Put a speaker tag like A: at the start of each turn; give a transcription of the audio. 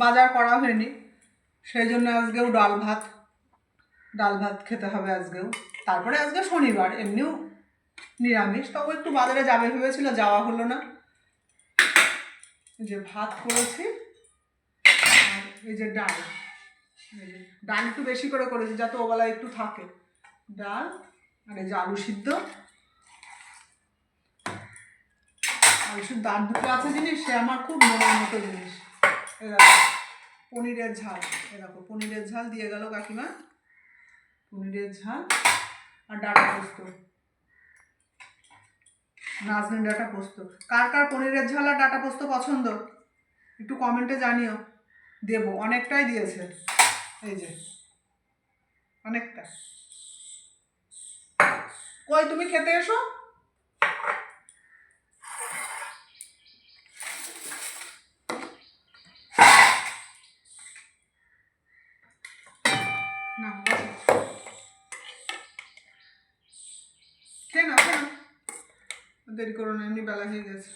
A: বাজার করা হয়নি, সেই জন্য আজকেও ডাল ভাত খেতে হবে আজকেও। তারপরে আজকে শনিবার, এমনিও নিরামিষ, তবে একটু বাজারে যাবে ভেবেছিল, যাওয়া হলো না। যে ভাত করেছি আর এই যে ডাল, ডাল একটু বেশি করে করেছি যাতে ওবেলা একটু থাকে। ডাল আর এই যে আলু সিদ্ধ আর দুটো আছে জিনিস, সে আমার খুব মনের মতো জিনিস। এরকম পনিরের ঝাল, এরকম পনিরের ঝাল দিয়ে গেল কাকিমা, পনিরের ঝাল আর ডাটা পোস্ত, নাজনীন ডাটা পোস্ত। কার কার পনিরের ঝাল আর ডাটা পোস্ত পছন্দ একটু কমেন্টে জানিও, দেবো। অনেকটাই দিয়েছে, এই যে অনেকটা। কই তুমি খেতে এসো। না খেয়ে নাও, দেরি করো না, এমনি বেলা হয়ে গেছে।